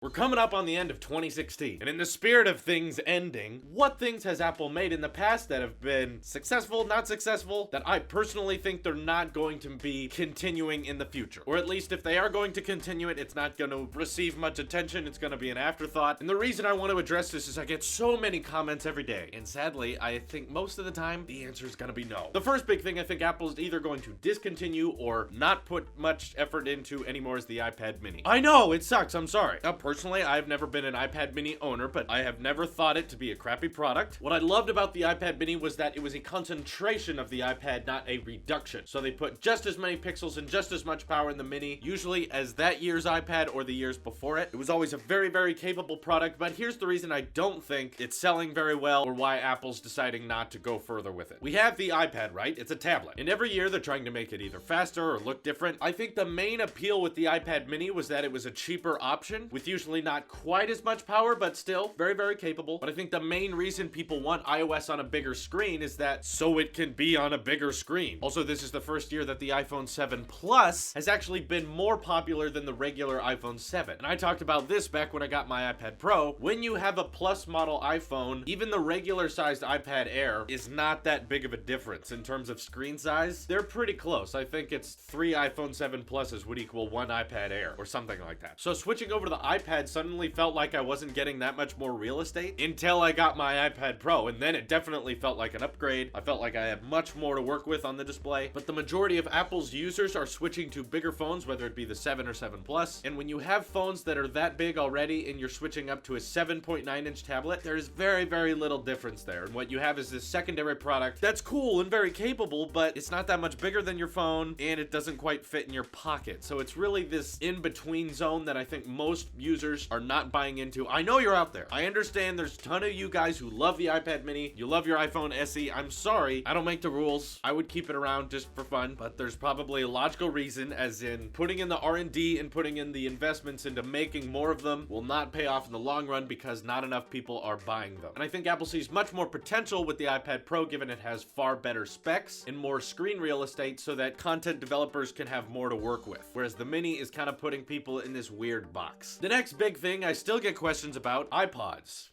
We're coming up on the end of 2016, and in the spirit of things ending, what things has Apple made in the past that have been successful, not successful, that I personally think they're not going to be continuing in the future? Or at least if they are going to continue it, it's not going to receive much attention, it's going to be an afterthought. And the reason I want to address this is I get so many comments every day, and sadly, I think most of the time, the answer is going to be no. The first big thing I think Apple's either going to discontinue or not put much effort into anymore is the iPad mini. I know, it sucks, I'm sorry. Now, personally, I've never been an iPad mini owner, but I have never thought it to be a crappy product. What I loved about the iPad mini was that it was a concentration of the iPad, not a reduction. So they put just as many pixels and just as much power in the mini, usually as that year's iPad or the years before it. It was always a very, very capable product, but here's the reason I don't think it's selling very well or why Apple's deciding not to go further with it. We have the iPad, right? It's a tablet. And every year they're trying to make it either faster or look different. I think the main appeal with the iPad mini was that it was a cheaper option with usually not quite as much power, but still very, very capable. But I think the main reason people want iOS on a bigger screen is that so it can be on a bigger screen. Also, this is the first year that the iPhone 7 Plus has actually been more popular than the regular iPhone 7. And I talked about this back when I got my iPad Pro. When you have a Plus model iPhone, even the regular sized iPad Air is not that big of a difference in terms of screen size. They're pretty close. I think it's 3 iPhone 7 Pluses would equal 1 iPad Air or something like that. So switching over to the iPad suddenly felt like I wasn't getting that much more real estate until I got my iPad Pro, and then it definitely felt like an upgrade. I felt like I had much more to work with on the display, but the majority of Apple's users are switching to bigger phones, whether it be the 7 or 7 Plus, and when you have phones that are that big already and you're switching up to a 7.9-inch tablet, there's very, very little difference there, and what you have is this secondary product that's cool and very capable, but it's not that much bigger than your phone, and it doesn't quite fit in your pocket. So it's really this in-between zone that I think most users are not buying into. I know you're out there. I understand there's a ton of you guys who love the iPad mini. You love your iPhone SE. I'm sorry. I don't make the rules. I would keep it around just for fun, but there's probably a logical reason, as in putting in the R&D and putting in the investments into making more of them will not pay off in the long run because not enough people are buying them. And I think Apple sees much more potential with the iPad Pro given it has far better specs and more screen real estate so that content developers can have more to work with. Whereas the mini is kind of putting people in this weird box. The next big thing I still get questions about: iPods.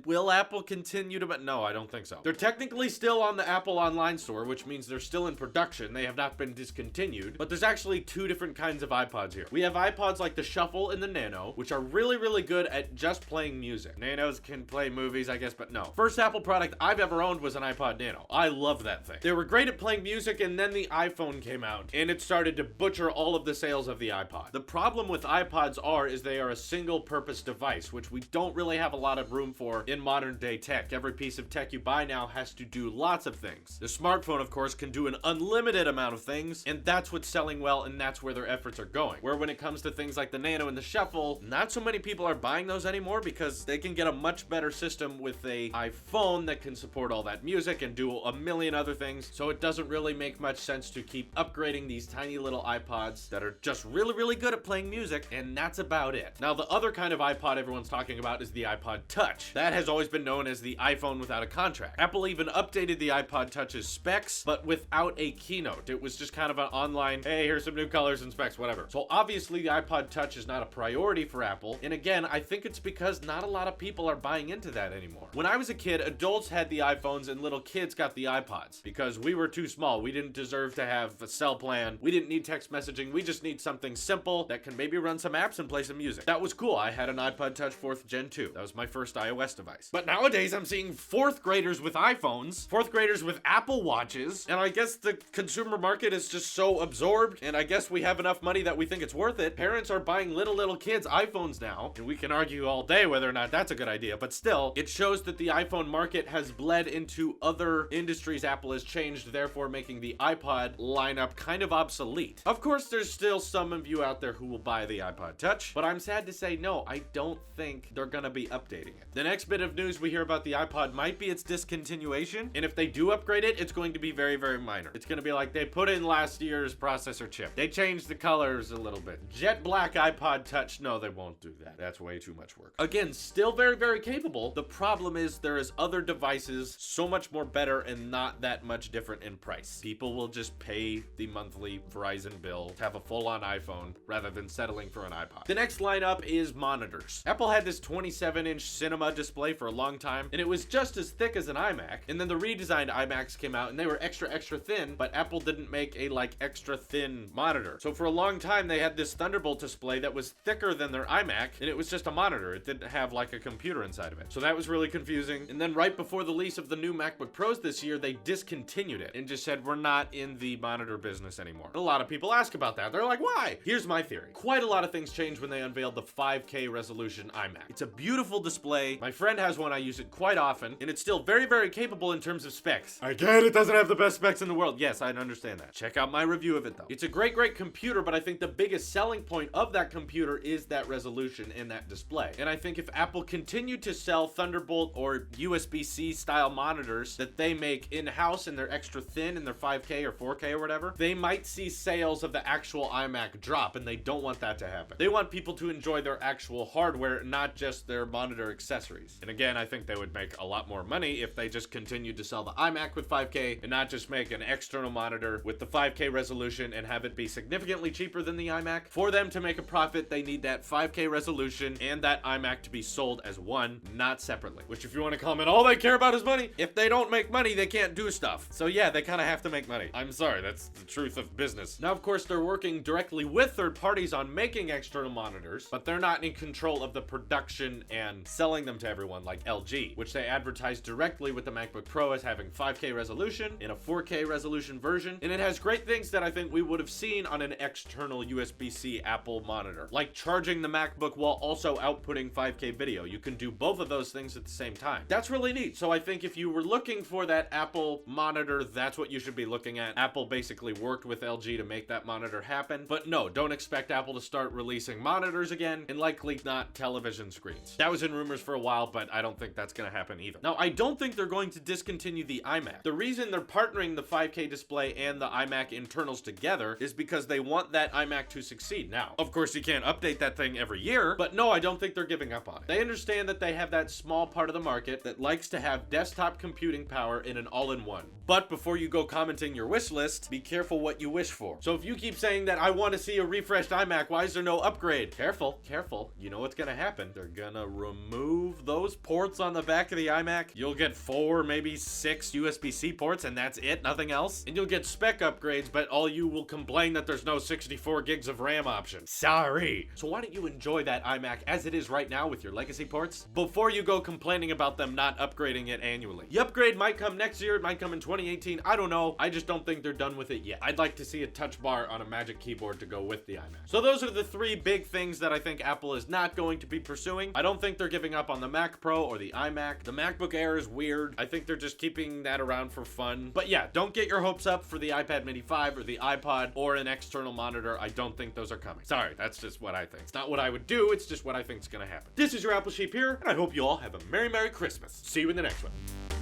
Will Apple continue to, but no, I don't think so. They're technically still on the Apple online store, which means they're still in production. They have not been discontinued, but there's actually 2 different kinds of iPods here. We have iPods like the Shuffle and the Nano, which are really, really good at just playing music. Nanos can play movies, I guess, but no. First Apple product I've ever owned was an iPod Nano. I love that thing. They were great at playing music, and then the iPhone came out, and it started to butcher all of the sales of the iPod. The problem with iPods is they are a single-purpose device, which we don't really have a lot of room for in modern day tech. Every piece of tech you buy now has to do lots of things. The smartphone, of course, can do an unlimited amount of things, and that's what's selling well, and that's where their efforts are going. Where when it comes to things like the Nano and the Shuffle, not so many people are buying those anymore because they can get a much better system with a iPhone that can support all that music and do a million other things, so it doesn't really make much sense to keep upgrading these tiny little iPods that are just really, really good at playing music, and that's about it. Now, the other kind of iPod everyone's talking about is the iPod Touch. That has always been known as the iPhone without a contract. Apple even updated the iPod Touch's specs, but without a keynote. It was just kind of an online, hey, here's some new colors and specs, whatever. So obviously the iPod Touch is not a priority for Apple. And again, I think it's because not a lot of people are buying into that anymore. When I was a kid, adults had the iPhones and little kids got the iPods because we were too small. We didn't deserve to have a cell plan. We didn't need text messaging. We just need something simple that can maybe run some apps and play some music. That was cool. I had an iPod Touch 4th Gen 2. That was my first iOS device. But nowadays I'm seeing 4th graders with iPhones, 4th graders with Apple Watches, and I guess the consumer market is just so absorbed, and I guess we have enough money that we think it's worth it. Parents are buying little kids iPhones now, and we can argue all day whether or not that's a good idea, but still, it shows that the iPhone market has bled into other industries Apple has changed, therefore making the iPod lineup kind of obsolete. Of course, there's still some of you out there who will buy the iPod Touch, but I'm sad to say no, I don't think they're gonna be updating it. The next bit of news we hear about the iPod might be its discontinuation, and if they do upgrade it, it's going to be very, very minor. It's going to be like they put in last year's processor chip. They changed the colors a little bit. Jet black iPod Touch, no, they won't do that. That's way too much work. Again, still very, very capable. The problem is there is other devices so much more better and not that much different in price. People will just pay the monthly Verizon bill to have a full-on iPhone rather than settling for an iPod. The next lineup is monitors. Apple had this 27-inch cinema display for a long time, and it was just as thick as an iMac, and then the redesigned iMacs came out and they were extra, extra thin, but Apple didn't make a like extra thin monitor. So for a long time they had this Thunderbolt display that was thicker than their iMac, and it was just a monitor. It didn't have like a computer inside of it. So that was really confusing. And then right before the release of the new MacBook Pros this year, they discontinued it and just said, we're not in the monitor business anymore. A lot of people ask about that. They're like, why? Here's my theory. Quite a lot of things changed when they unveiled the 5K resolution iMac. It's a beautiful display. My friend has one. I use it quite often, and it's still very, very capable in terms of specs. I get it doesn't have the best specs in the world. Yes, I understand that. Check out my review of it though. It's a great, great computer, but I think the biggest selling point of that computer is that resolution and that display. And I think if Apple continued to sell Thunderbolt or USB-C style monitors that they make in-house and they're extra thin and they're 5K or 4K or whatever, they might see sales of the actual iMac drop, and they don't want that to happen. They want people to enjoy their actual hardware, not just their monitor accessories. And again, I think they would make a lot more money if they just continued to sell the iMac with 5K and not just make an external monitor with the 5K resolution and have it be significantly cheaper than the iMac. For them to make a profit, they need that 5K resolution and that iMac to be sold as one, not separately. Which, if you want to comment, all they care about is money. If they don't make money, they can't do stuff. So yeah, they kind of have to make money. I'm sorry, that's the truth of business. Now, of course, they're working directly with third parties on making external monitors, but they're not in control of the production and selling them to everyone like LG, which they advertise directly with the MacBook Pro as having 5K resolution in a 4K resolution version, and it has great things that I think we would have seen on an external USB-C Apple monitor, like charging the MacBook while also outputting 5K video. You can do both of those things at the same time. That's really neat. So I think if you were looking for that Apple monitor, that's what you should be looking at. Apple basically worked with LG to make that monitor happen, but no, don't expect Apple to start releasing monitors again, and likely not television screens. That was in rumors for a while, but I don't think that's gonna happen either. Now, I don't think they're going to discontinue the iMac. The reason they're partnering the 5K display and the iMac internals together is because they want that iMac to succeed. Now, of course, you can't update that thing every year, but no, I don't think they're giving up on it. They understand that they have that small part of the market that likes to have desktop computing power in an all-in-one. But before you go commenting your wish list, be careful what you wish for. So if you keep saying that I want to see a refreshed iMac, why is there no upgrade? Careful, careful. You know what's gonna happen. They're gonna remove those ports on the back of the iMac. You'll get 4, maybe 6 USB-C ports, and that's it, nothing else. And you'll get spec upgrades, but all you will complain that there's no 64 gigs of RAM option. Sorry. So why don't you enjoy that iMac as it is right now with your legacy ports before you go complaining about them not upgrading it annually. The upgrade might come next year, it might come in 2018, I don't know. I just don't think they're done with it yet. I'd like to see a touch bar on a Magic Keyboard to go with the iMac. So those are the 3 big things that I think Apple is not going to be pursuing. I don't think they're giving up on the Mac Pro or the iMac. The MacBook Air is weird. I think they're just keeping that around for fun. But yeah, don't get your hopes up for the iPad Mini 5 or the iPod or an external monitor. I don't think those are coming. Sorry, that's just what I think. It's not what I would do, it's just what I think is gonna happen. This is your Apple Sheep here, and I hope you all have a Merry, Merry Christmas. See you in the next one.